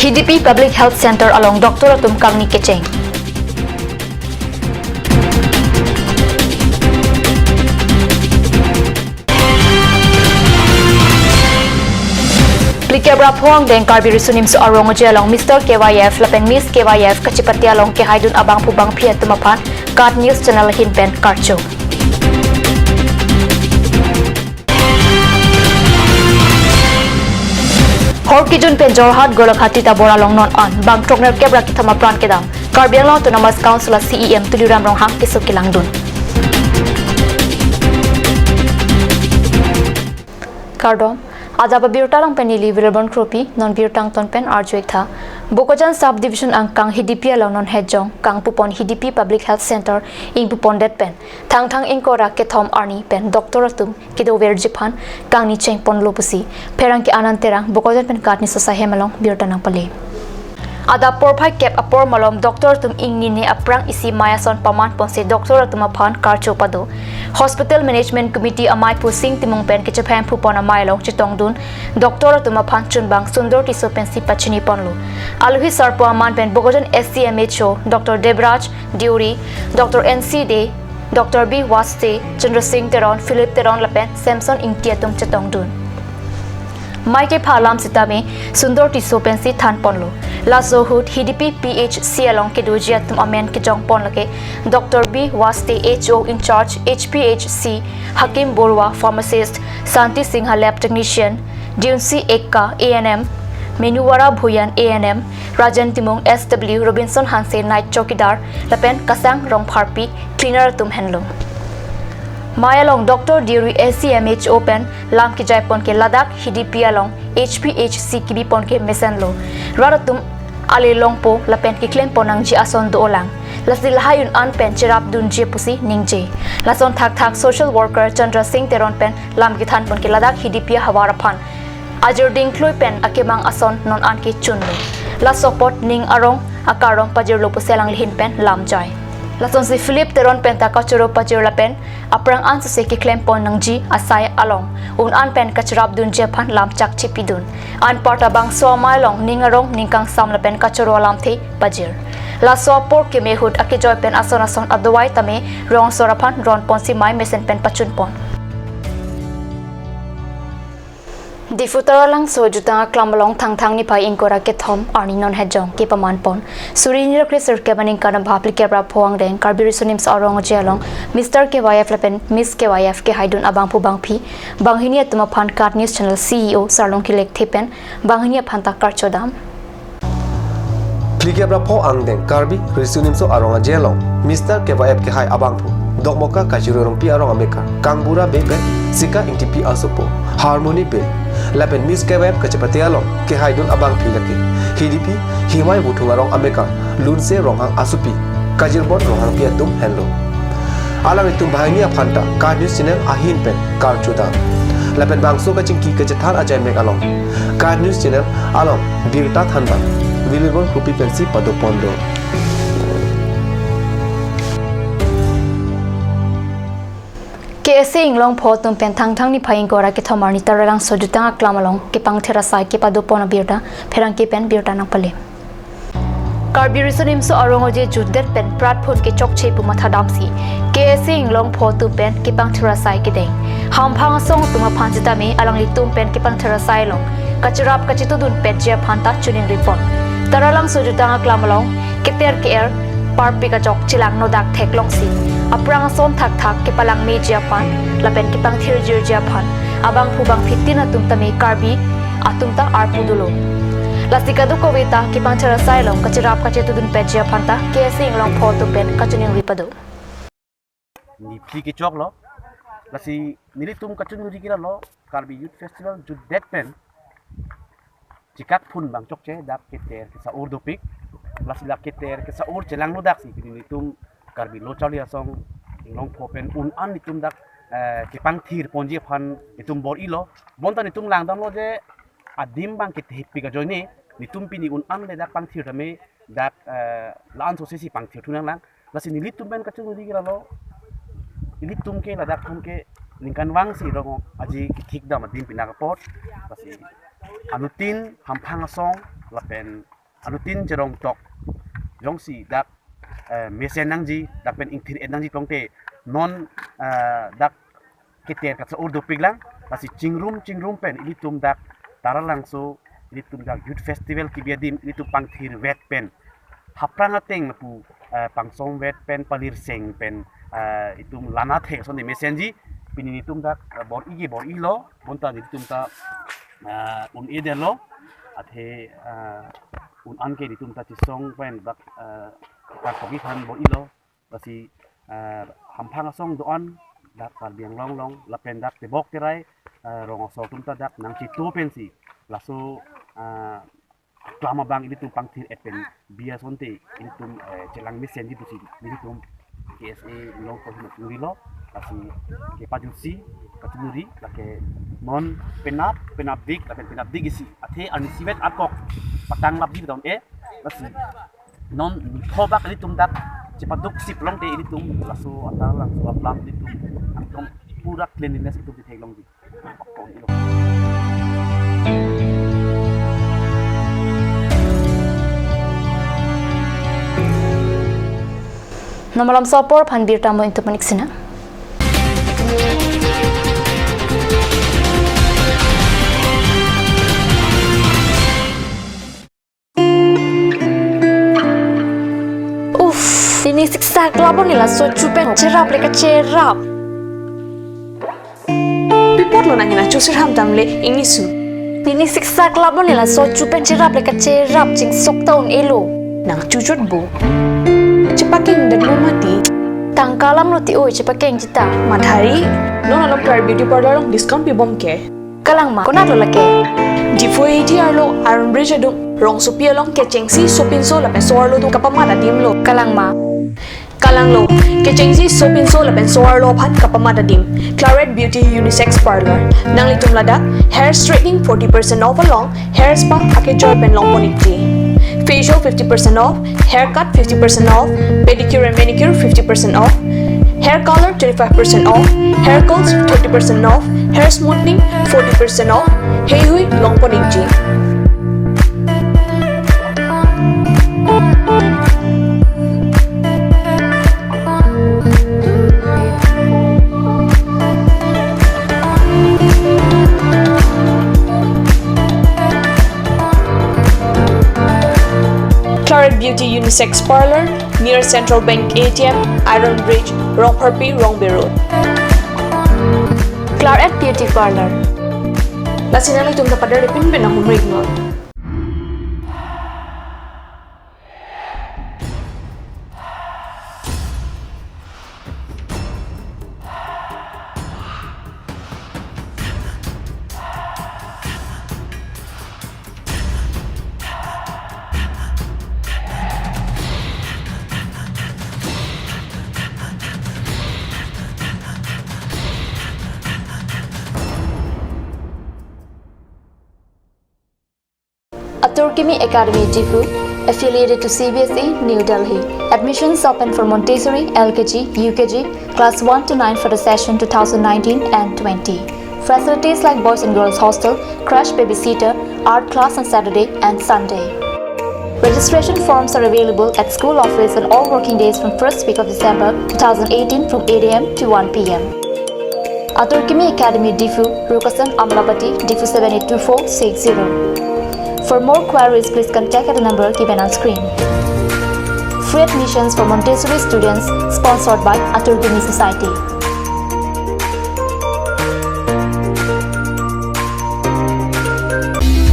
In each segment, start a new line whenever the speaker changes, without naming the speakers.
HDP Public Health Center along Dr. Atum Kangni Kecheng. Plikebra Phuang Deng Karbi Risunim Su Arongoje along Mr. KYF Lapen Miss KYF Kachipati along Kehaidun Abang Pubang Piat Tumapan Card News Channel Hinpen Karcho. Horkijun Penjorhat Golakati Tabora Long Non On Bang Trokner Kebra Kitama Pran Kedam Karbiang Long Tunamas Council CEM Tuliram Ronghang Kisukilang Dun Kardom Adaba Birtalang Penili Vilbon Kropi Non Birtang Ton Pen Arjuekta Bokojan Subdivision ang Kang HDP along Non Hejong Kang Pupon HDP Public Health Center Ing Pupon Det Pen Thang Thang Ingkora Kethom Arni Pen Dr. Atum Kido Verjipan Kang Ni Cheng Pon Lopusi Perang Ki Ananterang Bokojan Pen Kat Ni Sosahe Malong Birtanang Pale Ada porpai kep apor malom Dr. Atum Ing Nine Aprang Isi Mayason Paman Ponse Dr. Atum Apan Karcho Pado Hospital Management Committee Amai Pusing Timong Pen Kichapan Pupon Amai Long Chitong Dun Dr. Atum Apan Chunbang Sundor Tiso Pensi Pachini Ponlo Alhi Sarpo Aman Pen Bokojan SCMHO Dr. Debraj Diuri Dr. NC Day Dr. B Waste Chandra Singh Teron Philip Teron Lapen Samson Ingtiatum Chetong Dun Maike Phalam Sitame Sundor Tiso Pensi Than Ponlo Lazo Hood HDP PHC along Kedojiatum Amen Kijong Ponlake Dr. B Waste HO in charge HPHC Hakim Borwa Pharmacist Santi Singha Lab Technician Dunsi Ekka ANM Menuwara Bhuyan ANM Rajan Timong SW Robinson Hanse Night Chokidar Lapen Kasang Rong Pharpi Cleaner Tum Henlong Mayalong Dr. Diri SCMH Open Lam Ki Jaipon ke Ladakh HDP along HPHC Kibi Pon ke Mesenlo Raratum Ali Longpo Lapen ki Klem Ponang Ji Ason Do Olang Lasil Hayun An Pen Chirap Dun Je Pusi Ningje Lason Thak Thak Social Worker Chandra Singh Teron Pen Lam Ki Than Pon ke Ladakh HDP Hawarapan Ajur Ding Klui Pen Akemang Ason Non An Ki Chunlo La Sopot Ning Arong Akarong Pajirlo Puselang Lihin Pen Lam Jai Lason si Philip Teron Pen Takachuro Pajir Lapen Aprang An Suse Ki Klem Pon Nang Ji Asay Along Un An Pen Kacharap Dun Jepan Lam Chak Chipidun An Parta Bang So Mailong Ning Arong Ningkang Sam Lapen Kachuro Lam The Pajir La Sopor Ki Mehud Akijoy Pen Ason Ason Adawai Tame Rong Sorapan Ron Pon Si Mai Mesen Pen Pachun Pon Difutara lang so jutang klamalong thang ni pai ingkora ke thom arni non hejong ke paman pon surini requester ke baning kana bhapli ke bra phoang deng karbiri sunim sa orong jelong Mr. KYF lapen Miss KYF ke haidun abang pu bang phi banghinia tuma phan Card News Channel CEO Salon ki lek thepen banghinia phanta karchodam
Plikebra phoang deng karbi risunim so arong jelong Mr. KYF ke hai abang pu Dokmoka kajurong pi arong Amerika Kangbura bebe sika intipi asopo harmony be Lapen Miss KYF Kachapati along ke haidun abang pilake HDP himai butung arong Amerika lunse ronghang asupi kajirbon ronghang piatum henlo alang itum bahania phanta Card News Channel ahin pen karchuda Lapen bangso kachingki kachathar ajai mek along Card News Channel along birta thanba vilibon krupi pensi padopondo
KSA Inglong Pho Tum Pen Thang ni Phaing Gora ke Thomarni Taralang Sojutang Klamalong ke Pangthera Sai ke Padopona Birta Pherang ke Pen Birta Nang Pale Karbi Risunim So Arongoje Judet Pen Pratphun ke Chokche Pu Mathadamsi KSA Inglong Pho Tum Pen ke Pangthera Sai ke Deng Hamphang Song Tuma Phanjita Me Alang Litum Pen ke Pangthera Sai Long Kachurap Kachitudun Pen Je Phanta Chunin Report Taralang Sojutang Klamalong ke Ter ke Er Parpika Chok Chilang Nodak Thek Long Si Aprang Son Thak Thak ke Palang Media Pan Lapen ke Pang Thirjir Japan Abang Pubang Fitina Tumtame Karbi Atumta Arpudulo Lastikadu Kovita ke Pangthera Sailong Kachirap Kachetudun Pejia Panta KSA Long Pho Tum Pen Kachuning Ripado
Ni Pliki Chok lo Lasi Nilitum Kachun Rikira lo Karbi Youth Festival Judet Pen Cikak Pun Bang Chokche Dak Keter Sa Urdu Pik Lasi Dak Keter Sa Ur Celang Nodak Si Nilitum Karbi lo chali asong Long Pho Pen Un An Nitum Dak Ke Pang Thir Ponji Phan Nitum Bor Ilo Bonta Nitum Lang Dam lo je Adim Bang Ket Hippi Ka Joine Nitum Pini Un An Le Dak Pang Thir Dame Dak Laan Sosesi Pang Thir Tunang Lang Lasi Nilitum Ben Kachung Rikira lo Nilitum Ke Ladak Thum Ke Lingkan Wang Si Rongo Aji Kik Dam Adim Pinaka Pot Lasi Anutin Hampang Asong Lapen anutin jerong tok jong si dak mesen nang ji dak pen ingtir nang ji tong te non dak kiter kat sa urdu piglang lasi cingrum pen ini tum dak taralang so ini tum dak youth festival kibiadim ini tum pangthir wet pen haprang ateng pu pangsong wet pen palir seng pen itum lana the so ni mesen ji pini itum dak bor ilo bonta itum ta un edelo athe un anke itum ta chisong pen dak ta kogi khan bor ilo lasi hampang song doan dak par biang long lapen dak te bok terai rong so tum ta dak nang chi to pen si laso klama bang ini tum pangthir epen bia sonte ini tum celang mesen di pusi ini tum KSA long ko hina turilo kasi ke pajusi katunuri lake non penap dik lapen penap dik isi athe ani sivet akok patang lab di daun lasi non thobak ini tum dak cepaduk sip long te ini tum laso atala laso aplam ini tum angkom pura cleanliness itu di long di
Namalam sopor phan bir tamo into paniksina. Ini siksa klabo nila so chupen cerap leka cerap.
Pipot lo nangina chusir ham tamle ingisu.
Ini siksa klabo nila so chupen cerap leka cerap cing sok taun elo.
Nang cucut bu. Cepaking dan lo mati.
Tangkalam lo ti oi cepakeng cita.
Madhari, non alok tar beauty parlor long discount pi bom ke.
Kalang ma konat lo lake.
Di foi ATR lo Iron Bridge adung rong supia long ke chengsi sopin so la pesor lo tu kapamada dim lo.
Kalang ma
Kalang lo, kechengsi sopin so lapen soar lo phat kapamada dim. Claret Beauty Unisex Parlor. Nang litum lada, hair straightening 40% off along, hair spa ake joy pen long ponikti. Facial 50% off, haircut 50% off, pedicure and manicure 50% off, hair color 25% off, hair curls 30% off, hair smoothing 40% off, hey hui long ponikti. Claret Beauty Unisex Parlor near Central Bank ATM, Iron Bridge, Wrong Harpy, Wrong Road.
Claret Beauty Parlor.
Lasinang itong kapadar ipin pinahumrig nun.
Turkimi Academy Difu, affiliated to CBSE, New Delhi. Admissions open for Montessori, LKG, UKG, class 1 to 9 for the session 2019 and 20. Facilities like boys and girls hostel, crash babysitter, art class on Saturday and Sunday. Registration forms are available at school office on all working days from first week of December 2018 from 8 a.m. to 1 p.m. Turkimi Academy Difu, Rukasan Amlapati, Difu 782460. For more queries, please contact at the number given on screen. Free admissions for Montessori students, sponsored by Turkimi Society.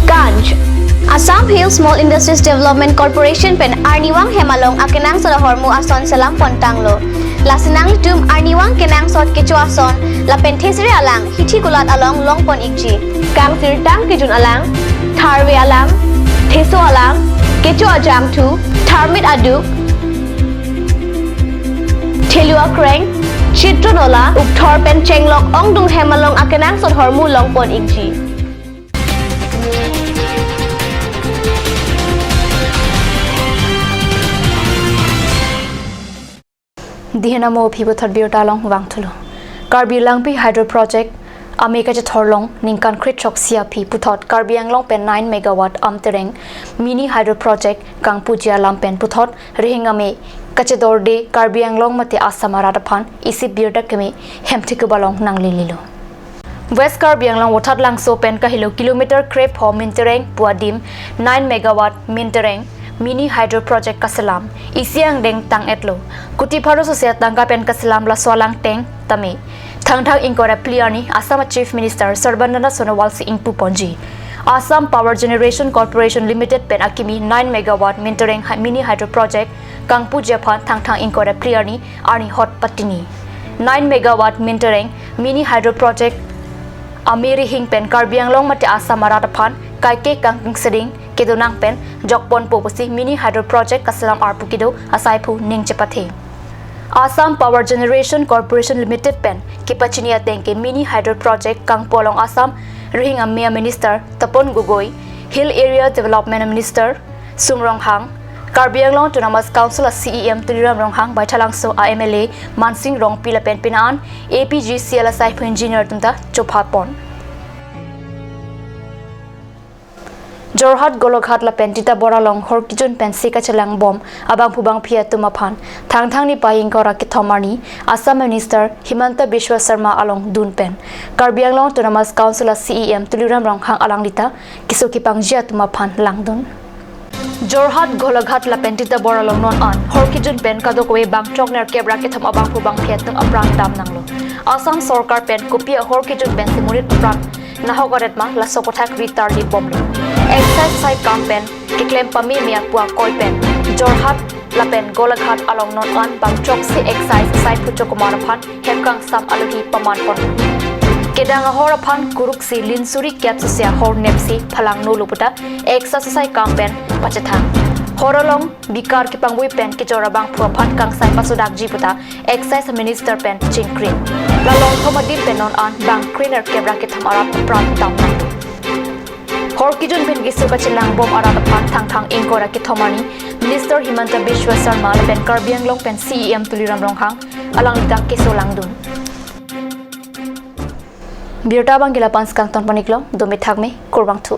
Ganj Assam Hill Small Industries Development Corporation pen Arniwang Hemalong akenang sa hormu ason salam pontanglo. Lasinang litum Arniwang kenang sot kecu ason la penthesiri alang hithi kulat along longpon ikji. Kang sirtang kejun alang Tharwe alang, Theso alang, Kecho ajam tu, Tharmit aduk, Thelua kreng, Chitronola, Ukthor pen chenglok ong dung hemalong akenang sot hormu longpon ikji.
Dihenamo phibo thadbir talong wangthulu. Karbi Langpi Hydro Project Amerika je thorlong ningkan krit chok CRP puthot Karbi Anglong pen 9 megawatt amtereng mini hydro project kang pujia lampen puthot rihingame kachedor de Karbi Anglong mate asamara phan isi birda keme hemthikubalong nanglililo West Karbi Anglong wathat langso pen kahilo kilometer crepe ho mintereng puadim 9 megawatt mintereng mini hydro project kasalam isiang deng tang etlo kuti pharo sosia tangka pen kasalam la swalang teng tame thangthang inkora pliani Assam Chief Minister Sarbananda Sonowal si ingpu ponji Assam Power Generation Corporation Limited pen akimi 9 megawatt mintereng mini hydro project kangpu japhan thangthang inkora pliani ani hot patini 9 megawatt mintereng mini hydro project Amiri hing pen Karbi Anglong mate Assam Marataphan kaike kangking seding kedonang pen jokpon popusi mini hydro project kasalam arpukido asaipu ningchepathe Assam Power Generation Corporation Limited pen kipachinia tengke mini hydro project kangpolong Assam rihing amia minister Tapon Gogoi Hill Area Development Minister Sumrong Hang Karbi Anglong Autonomous Council CEM Tuliram Ronghang Baithalangso AMLA Mansing Rong Pila pen pinan APG CLSI engineer tumta chophapon Jorhat Golokhat la pentita boralong horkijun pensi kachalang bom abang pubang phia tumaphan thangthang ni paing kora ki thomani Assam Minister Himanta Biswa Sharma along dun pen Karbi Anglong Autonomous Council CEM Tuliram Ronghang alanglita kisoki pangjia tumaphan langdun Jorhat Golokhat la pentita boralong non an horkijun pen kadokwe bang chokner kebra ki thom abang pubang phia tung aprang dam nanglo Assam Sarkar pen kopia horkijun pen simurit aprang nahogaret ma la sokothak ritar li bomlo Exercise side campaign kiklem pami mia pua koi pen Jorhat lapen Golokhat along non an bang chok si exercise side puchokumar phan hemkang sam aluhi paman pon kedang hor phan kuruk si linsuri kyat sia hor nepsi phalang no luputa exercise campaign pachathang horolong bikar ki pangui pen ki jorabang phua phan kang sai pasudak jiputa exercise minister pen chingkrin la long thomadin pen non an bang cleaner kebra ki thamara pran tam Horkijun pen gisu kachilang bom arata phan thang ingkora ki thomani Minister Himanta Biswa Sharma pen Karbi Anglong pen CEM Tuliram Ronghang alangita kesolangdun Birta bangila pans kang ton paniklo domi thakme kurbang thu